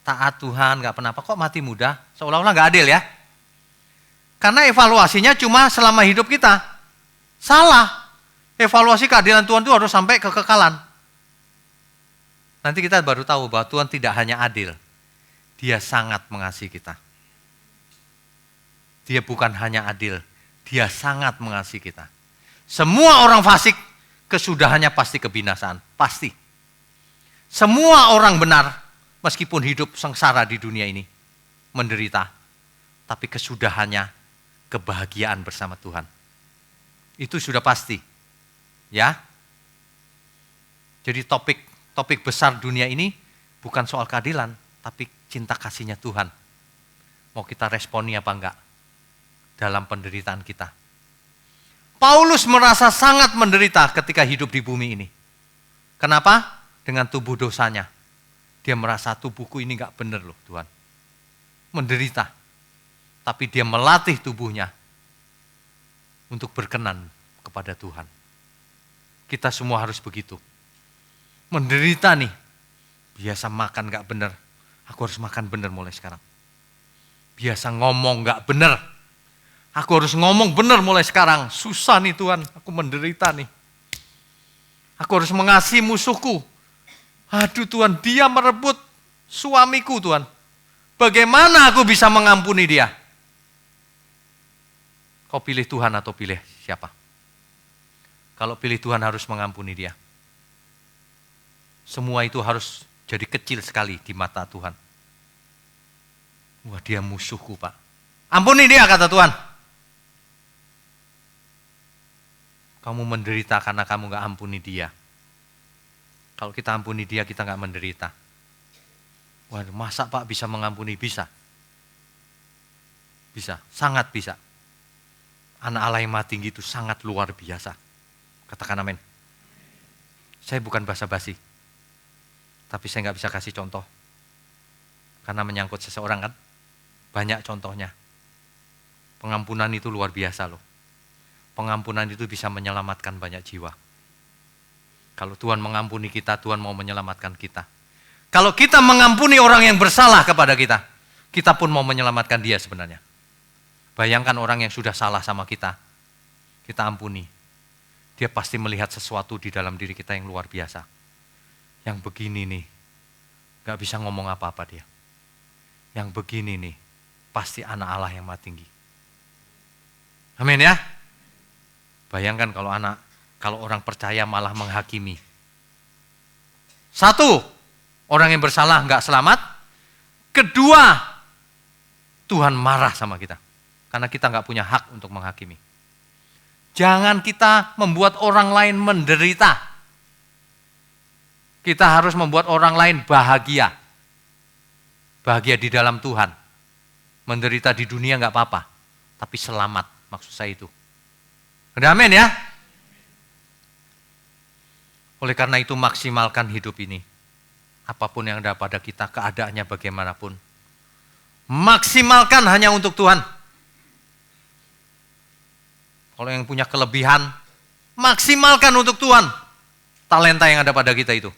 Taat Tuhan, gak pernah apa. Kok mati muda? Seolah-olah gak adil ya. Karena evaluasinya cuma selama hidup kita. Salah. Evaluasi keadilan Tuhan itu harus sampai kekekalan. Nanti kita baru tahu bahwa Tuhan tidak hanya adil. Dia sangat mengasihi kita. Dia bukan hanya adil. Dia sangat mengasihi kita. Semua orang fasik, kesudahannya pasti kebinasaan. Pasti. Semua orang benar, meskipun hidup sengsara di dunia ini, menderita. Tapi kesudahannya, kebahagiaan bersama Tuhan. Itu sudah pasti. Ya. Jadi topik besar dunia ini bukan soal keadilan, tapi cinta kasihnya Tuhan. Mau kita responi apa enggak dalam penderitaan kita. Paulus merasa sangat menderita ketika hidup di bumi ini. Kenapa? Dengan tubuh dosanya. Dia merasa tubuhku ini enggak benar loh Tuhan. menderita. Tapi dia melatih tubuhnya untuk berkenan kepada Tuhan. Kita semua harus begitu. Menderita nih, biasa makan gak benar, aku harus makan benar mulai sekarang. Biasa ngomong gak benar, aku harus ngomong benar mulai sekarang. Susah nih Tuhan, aku menderita nih. Aku harus mengasihi musuhku. Aduh Tuhan, dia merebut suamiku Tuhan. Bagaimana aku bisa mengampuni dia? Kau pilih Tuhan atau pilih siapa? Kalau pilih Tuhan harus mengampuni dia. Semua itu harus jadi kecil sekali di mata Tuhan. Wah, dia musuhku Pak. Ampuni dia, kata Tuhan. Kamu menderita karena kamu gak ampuni dia. Kalau kita ampuni dia, kita gak menderita. Wah, masa Pak bisa mengampuni? Bisa. Bisa, sangat bisa. Anak Allah yang Maha Tinggi itu sangat luar biasa. Katakan amin. Saya bukan basa-basi. Tapi saya gak bisa kasih contoh. Karena menyangkut seseorang kan. Banyak contohnya. Pengampunan itu luar biasa loh. Pengampunan itu bisa menyelamatkan banyak jiwa. Kalau Tuhan mengampuni kita, Tuhan mau menyelamatkan kita. Kalau kita mengampuni orang yang bersalah kepada kita, kita pun mau menyelamatkan dia sebenarnya. Bayangkan orang yang sudah salah sama kita, kita ampuni. Dia pasti melihat sesuatu di dalam diri kita yang luar biasa. Yang begini nih, gak bisa ngomong apa-apa dia. Yang begini nih, pasti anak Allah yang Maha Tinggi. Amin ya. Bayangkan kalau orang percaya malah menghakimi. Satu, orang yang bersalah nggak selamat. Kedua, Tuhan marah sama kita. Karena kita nggak punya hak untuk menghakimi. Jangan kita membuat orang lain menderita. Kita harus membuat orang lain bahagia. Bahagia di dalam Tuhan. Menderita di dunia nggak apa-apa. Tapi selamat, maksud saya itu. Udah amin ya? Oleh karena itu maksimalkan hidup ini. Apapun yang ada pada kita, keadaannya bagaimanapun. Maksimalkan hanya untuk Tuhan. Kalau yang punya kelebihan, maksimalkan untuk Tuhan. Talenta yang ada pada kita itu.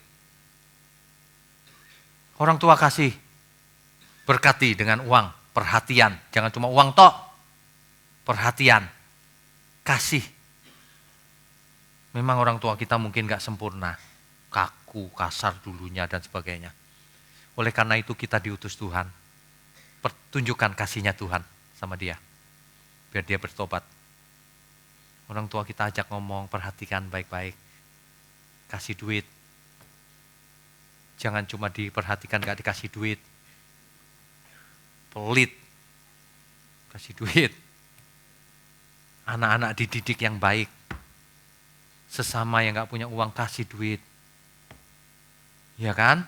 Orang tua kasih, berkati dengan uang, perhatian. Jangan cuma uang tok, perhatian, kasih. Memang orang tua kita mungkin gak sempurna, kaku, kasar dulunya dan sebagainya. Oleh karena itu kita diutus Tuhan, pertunjukkan kasihnya Tuhan sama dia, biar dia bertobat. Orang tua kita ajak ngomong, perhatikan baik-baik, kasih duit. Jangan cuma diperhatikan gak dikasih duit, pelit, kasih duit. Anak-anak dididik yang baik. Sesama yang gak punya uang kasih duit. Ya kan?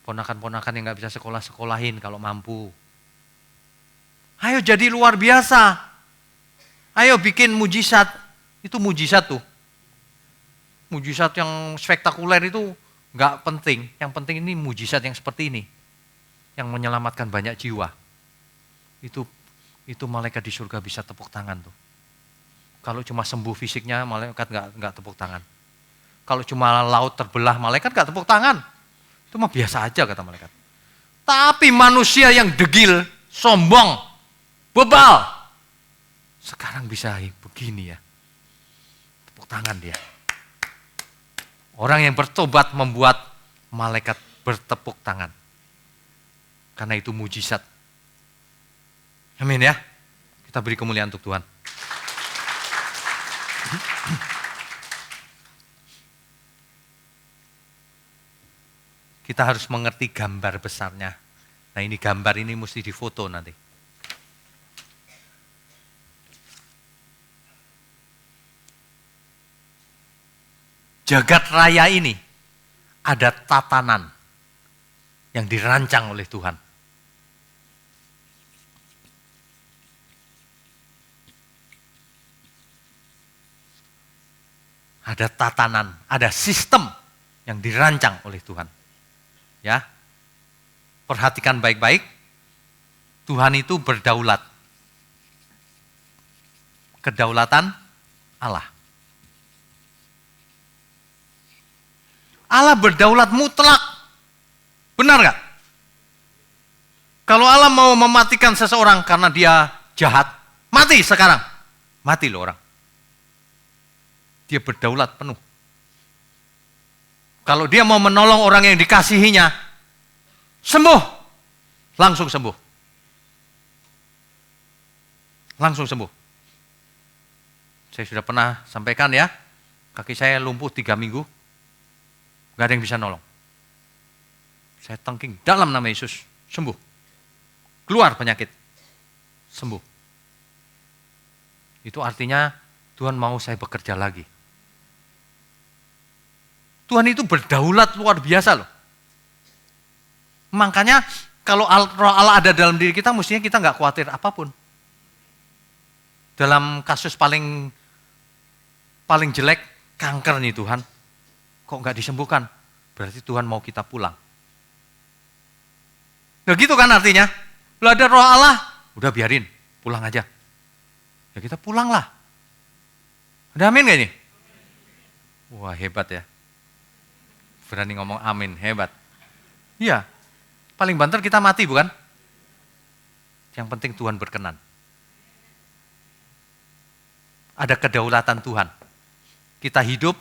Ponakan-ponakan yang gak bisa sekolah-sekolahin kalau mampu. Ayo jadi luar biasa. Ayo bikin mujizat. Itu mujizat tuh. Mujizat yang spektakuler itu gak penting. Yang penting ini mujizat yang seperti ini. Yang menyelamatkan banyak jiwa. Itu malaikat di surga bisa tepuk tangan tuh. Kalau cuma sembuh fisiknya, malaikat nggak tepuk tangan. Kalau cuma laut terbelah, malaikat nggak tepuk tangan. Itu mah biasa aja kata malaikat. Tapi manusia yang degil, sombong, bebal, sekarang bisa begini ya. Tepuk tangan dia. Orang yang bertobat membuat malaikat bertepuk tangan. Karena itu mujizat. Amin ya. Kita beri kemuliaan untuk Tuhan. Kita harus mengerti gambar besarnya. Nah ini gambar ini mesti difoto nanti. Jagat raya ini ada tatanan yang dirancang oleh Tuhan. Ada tatanan, ada sistem yang dirancang oleh Tuhan. Ya, perhatikan baik-baik. Tuhan itu berdaulat. Kedaulatan Allah. Allah berdaulat mutlak. Benar gak? Kalau Allah mau mematikan seseorang karena dia jahat, mati sekarang. Mati loh orang. Dia berdaulat penuh. Kalau dia mau menolong orang yang dikasihinya, sembuh. Langsung sembuh. Langsung sembuh. Saya sudah pernah sampaikan ya, kaki saya lumpuh 3 minggu, gak ada yang bisa nolong. Saya tengking dalam nama Yesus, sembuh. Keluar penyakit, sembuh. Itu artinya Tuhan mau saya bekerja lagi. Tuhan itu berdaulat luar biasa loh. Makanya kalau roh Allah ada dalam diri kita, mestinya kita gak khawatir apapun. Dalam kasus paling jelek, kanker nih Tuhan, kok gak disembuhkan? Berarti Tuhan mau kita pulang. Nah gitu kan artinya, lah ada roh Allah, udah biarin, pulang aja. Ya kita pulanglah. Ada amin gak ini? Wah hebat ya. Berani ngomong amin, hebat. Iya, paling banter kita mati bukan? Yang penting Tuhan berkenan. Ada kedaulatan Tuhan. Kita hidup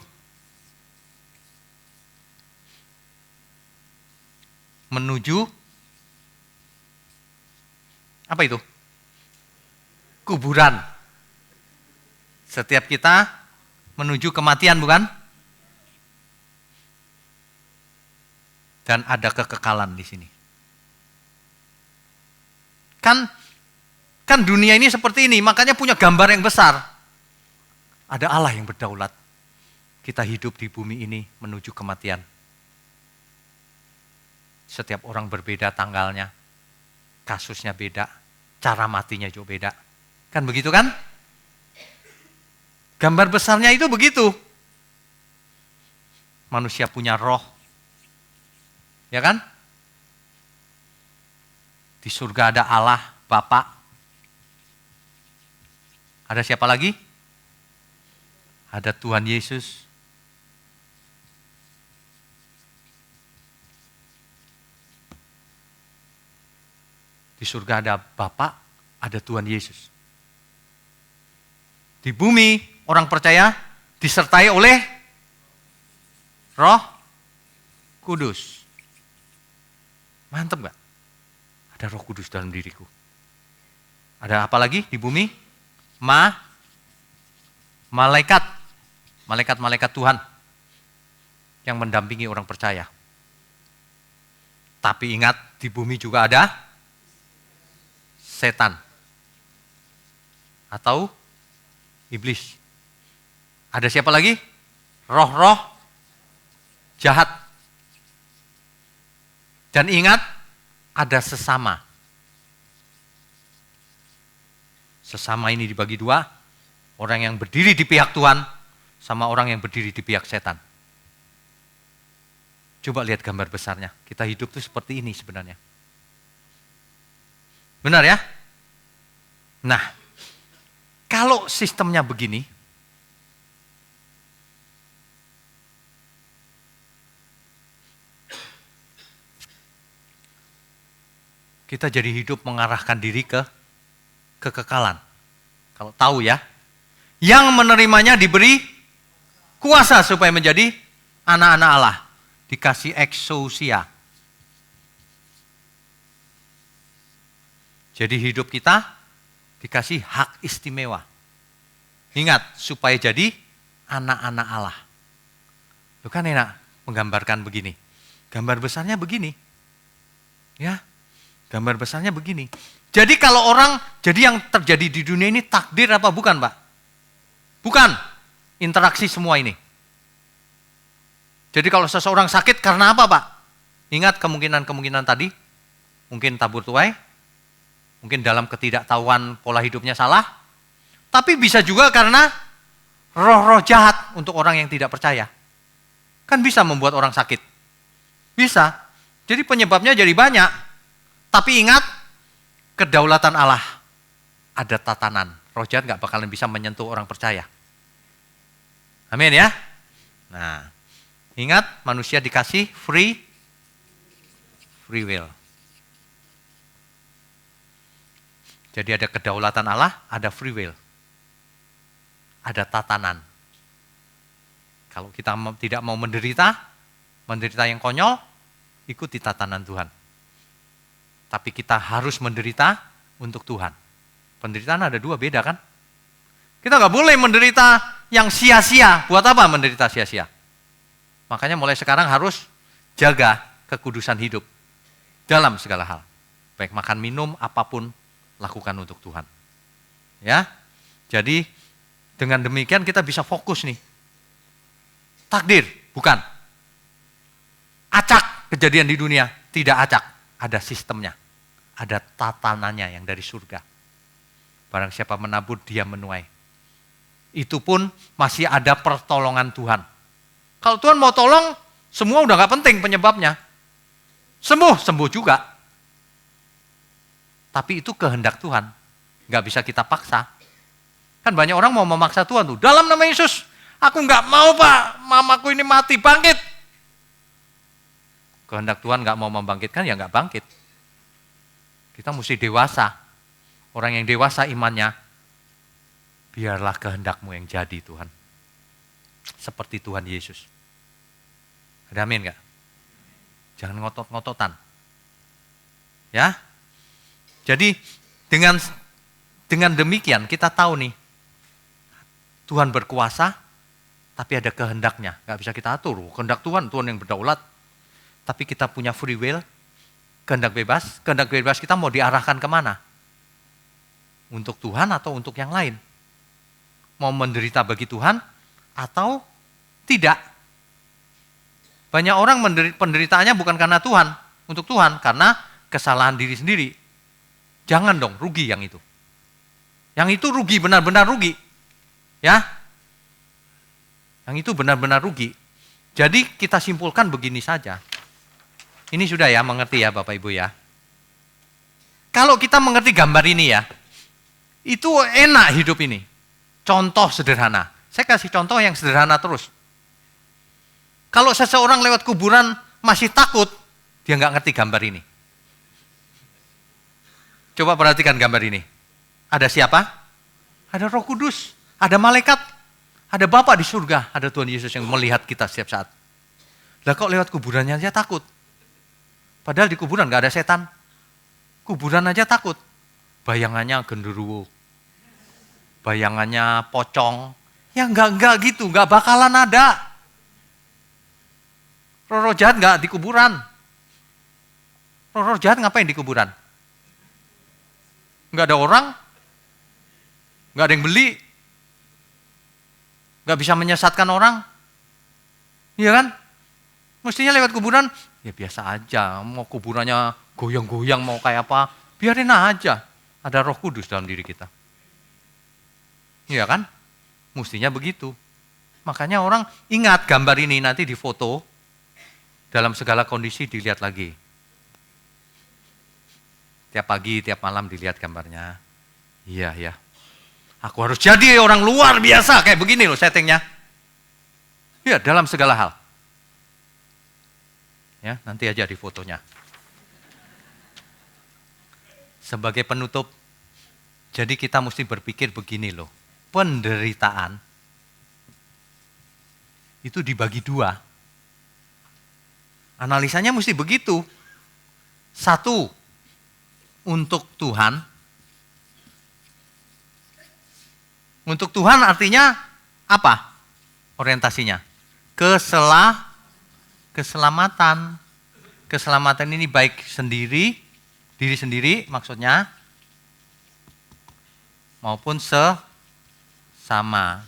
menuju apa itu? Kuburan. Setiap kita menuju kematian bukan? Dan ada kekekalan di sini. Kan dunia ini seperti ini, makanya punya gambar yang besar. Ada Allah yang berdaulat. Kita hidup di bumi ini menuju kematian. Setiap orang berbeda tanggalnya, kasusnya beda, cara matinya juga beda. Kan begitu kan? Gambar besarnya itu begitu. Manusia punya roh. Ya kan? Di surga ada Allah, Bapa. Ada siapa lagi? Ada Tuhan Yesus. Di surga ada Bapa, ada Tuhan Yesus. Di bumi orang percaya disertai oleh Roh Kudus. Mantap gak? Ada Roh Kudus dalam diriku. Ada apa lagi di bumi? Malaikat Tuhan yang mendampingi orang percaya. Tapi ingat, di bumi juga ada setan atau iblis. Ada siapa lagi? Roh-roh jahat. Dan ingat, ada sesama. Sesama ini dibagi dua, orang yang berdiri di pihak Tuhan sama orang yang berdiri di pihak setan. Coba lihat gambar besarnya. Kita hidup tuh seperti ini sebenarnya. Benar ya? Nah, kalau sistemnya begini, kita jadi hidup mengarahkan diri ke kekekalan. Kalau tahu ya, yang menerimanya diberi kuasa supaya menjadi anak-anak Allah. Dikasih exousia. Jadi hidup kita dikasih hak istimewa. Ingat, supaya jadi anak-anak Allah. Itu kan enak menggambarkan begini. Gambar besarnya begini. Ya, gambar besarnya begini. Jadi kalau orang, jadi yang terjadi di dunia ini takdir apa bukan, Pak? Bukan. Interaksi semua ini. Jadi kalau seseorang sakit karena apa, Pak? Ingat kemungkinan-kemungkinan tadi. Mungkin tabur tuai. Mungkin dalam ketidaktahuan pola hidupnya salah. Tapi bisa juga karena roh-roh jahat untuk orang yang tidak percaya. Kan bisa membuat orang sakit. Bisa. Jadi penyebabnya jadi banyak. Tapi ingat, kedaulatan Allah, ada tatanan. Roh jahat nggak bakalan bisa menyentuh orang percaya. Amin ya. Nah, ingat manusia dikasih free will. Jadi ada kedaulatan Allah, ada free will. Ada tatanan. Kalau kita tidak mau menderita yang konyol, ikuti tatanan Tuhan. Tapi kita harus menderita untuk Tuhan. Penderitaan ada dua, beda kan? Kita nggak boleh menderita yang sia-sia. Buat apa menderita sia-sia? Makanya mulai sekarang harus jaga kekudusan hidup dalam segala hal. Baik makan, minum, apapun, lakukan untuk Tuhan. Ya, jadi dengan demikian kita bisa fokus nih. Takdir, bukan. Acak kejadian di dunia, tidak acak. Ada sistemnya, ada tatanannya yang dari surga. Barang siapa menabur, dia menuai. Itu pun masih ada pertolongan Tuhan. Kalau Tuhan mau tolong, semua udah gak penting penyebabnya. Sembuh juga. Tapi itu kehendak Tuhan, gak bisa kita paksa. Kan banyak orang mau memaksa Tuhan tuh, dalam nama Yesus, aku gak mau Pak, mamaku ini mati, bangkit. Kehendak Tuhan gak mau membangkitkan, ya gak bangkit. Kita mesti dewasa. Orang yang dewasa imannya, biarlah kehendakmu yang jadi Tuhan. Seperti Tuhan Yesus. Ada amin gak? Jangan ngotot-ngototan. Ya. Jadi dengan demikian kita tahu nih, Tuhan berkuasa, tapi ada kehendaknya. Gak bisa kita atur, kehendak Tuhan yang berdaulat. Tapi kita punya free will, kehendak bebas kita mau diarahkan kemana? Untuk Tuhan atau untuk yang lain? Mau menderita bagi Tuhan atau tidak? Banyak orang penderitaannya bukan karena Tuhan, untuk Tuhan, karena kesalahan diri sendiri. Jangan dong, rugi yang itu. Yang itu rugi, benar-benar rugi. Ya. Yang itu benar-benar rugi. Jadi kita simpulkan begini saja. Ini sudah ya, mengerti ya Bapak Ibu ya. Kalau kita mengerti gambar ini ya, itu enak hidup ini. Contoh sederhana. Saya kasih contoh yang sederhana terus. Kalau seseorang lewat kuburan masih takut, dia nggak ngerti gambar ini. Coba perhatikan gambar ini. Ada siapa? Ada Roh Kudus, ada malaikat, ada Bapa di surga, ada Tuhan Yesus yang melihat kita setiap saat. Lah kok lewat kuburannya aja takut? Padahal di kuburan nggak ada setan. Kuburan aja takut. Bayangannya genderuwo. Bayangannya pocong. Ya enggak gitu, enggak bakalan ada. Roh jahat enggak di kuburan. Roh jahat ngapain di kuburan? Enggak ada orang, enggak ada yang beli, enggak bisa menyesatkan orang. Iya kan? Mestinya lewat kuburan, ya biasa aja, mau kuburannya goyang-goyang, mau kayak apa, biarin aja. Ada Roh Kudus dalam diri kita. Iya kan? Mestinya begitu. Makanya orang ingat gambar ini nanti difoto, dalam segala kondisi dilihat lagi. Tiap pagi, tiap malam dilihat gambarnya. Iya ya. Aku harus jadi orang luar biasa, kayak begini loh settingnya. Ya, dalam segala hal. Ya, nanti aja di fotonya. Sebagai penutup, jadi kita mesti berpikir begini loh. Penderitaan itu dibagi dua. Analisanya mesti begitu. Satu, untuk Tuhan. Untuk Tuhan artinya apa? Orientasinya. Keselamatan. Keselamatan ini baik diri sendiri maksudnya, maupun sesama.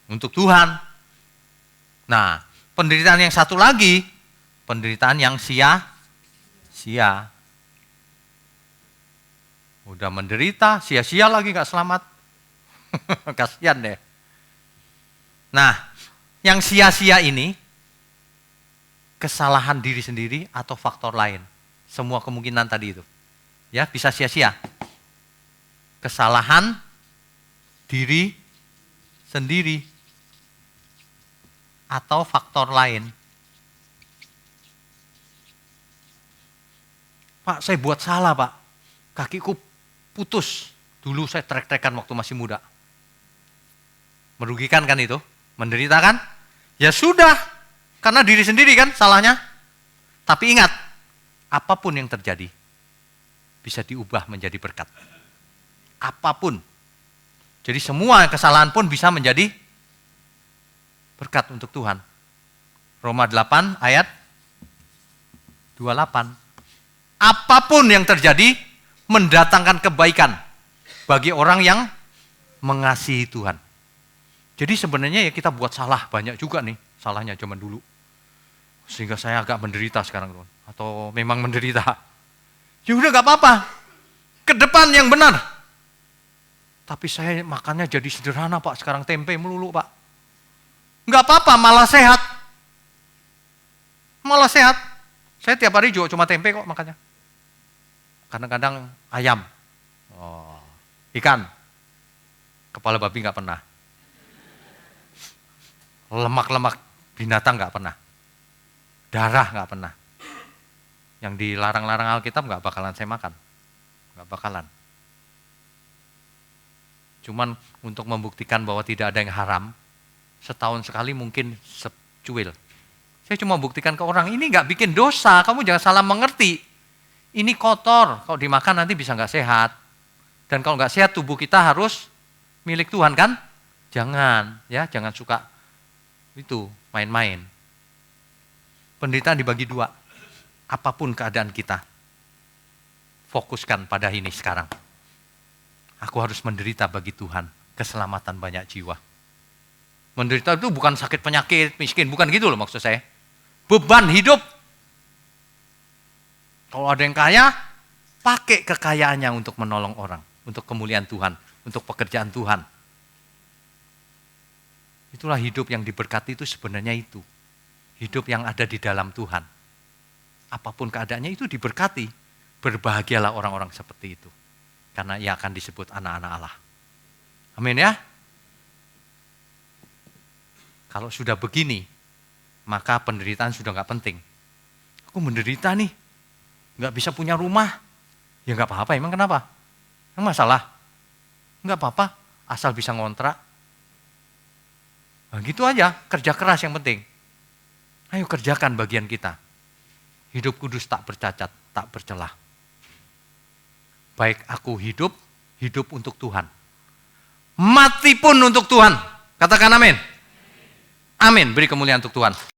Untuk Tuhan. Nah, penderitaan yang satu lagi, penderitaan yang sia-sia. Udah menderita, sia-sia lagi gak selamat. Kasihan deh. Nah, yang sia-sia ini, kesalahan diri sendiri atau faktor lain. Semua kemungkinan tadi itu. Ya, bisa sia-sia. Kesalahan diri sendiri atau faktor lain. Pak, saya buat salah, Pak. Kakiku putus. Dulu saya trek-trekan waktu masih muda. Merugikan kan itu? Menderita kan? Ya sudah, karena diri sendiri kan salahnya. Tapi ingat, apapun yang terjadi bisa diubah menjadi berkat. Apapun. Jadi semua kesalahan pun bisa menjadi berkat untuk Tuhan. Roma 8 ayat 28. Apapun yang terjadi mendatangkan kebaikan bagi orang yang mengasihi Tuhan. Jadi sebenarnya ya kita buat salah banyak juga nih, salahnya zaman dulu. Sehingga saya agak menderita sekarang, Tuhan. Atau memang menderita. Ya udah gak apa-apa. Ke depan yang benar. Tapi saya makannya jadi sederhana, Pak. Sekarang tempe melulu, Pak. Enggak apa-apa, malah sehat. Malah sehat. Saya tiap hari juga cuma tempe kok makannya. Kadang-kadang ayam. Ikan. Kepala babi enggak pernah. Lemak-lemak binatang enggak pernah. Darah enggak pernah. Yang dilarang-larang Alkitab enggak bakalan saya makan. Enggak bakalan. Cuman untuk membuktikan bahwa tidak ada yang haram, setahun sekali mungkin secuil. Saya cuma buktikan ke orang, ini nggak bikin dosa, kamu jangan salah mengerti. Ini kotor, kalau dimakan nanti bisa nggak sehat. Dan kalau nggak sehat tubuh kita harus milik Tuhan kan? Jangan, ya jangan suka itu main-main. Penderitaan dibagi dua, apapun keadaan kita, fokuskan pada ini sekarang. Aku harus menderita bagi Tuhan, keselamatan banyak jiwa. Menderita itu bukan sakit penyakit, miskin, bukan gitu loh maksud saya. Beban hidup. Kalau ada yang kaya, pakai kekayaannya untuk menolong orang, untuk kemuliaan Tuhan, untuk pekerjaan Tuhan. Itulah hidup yang diberkati itu sebenarnya itu. Hidup yang ada di dalam Tuhan. Apapun keadaannya itu diberkati. Berbahagialah orang-orang seperti itu. Karena ia akan disebut anak-anak Allah. Amin ya. Kalau sudah begini, maka penderitaan sudah gak penting. Aku menderita nih, gak bisa punya rumah. Ya gak apa-apa, emang kenapa? Emang masalah? Gak apa-apa, asal bisa ngontrak. Nah gitu aja, kerja keras yang penting. Ayo kerjakan bagian kita. Hidup kudus tak bercacat, tak bercelah. Baik aku hidup, hidup untuk Tuhan. Mati pun untuk Tuhan. Katakan amin. Amin, beri kemuliaan untuk Tuhan.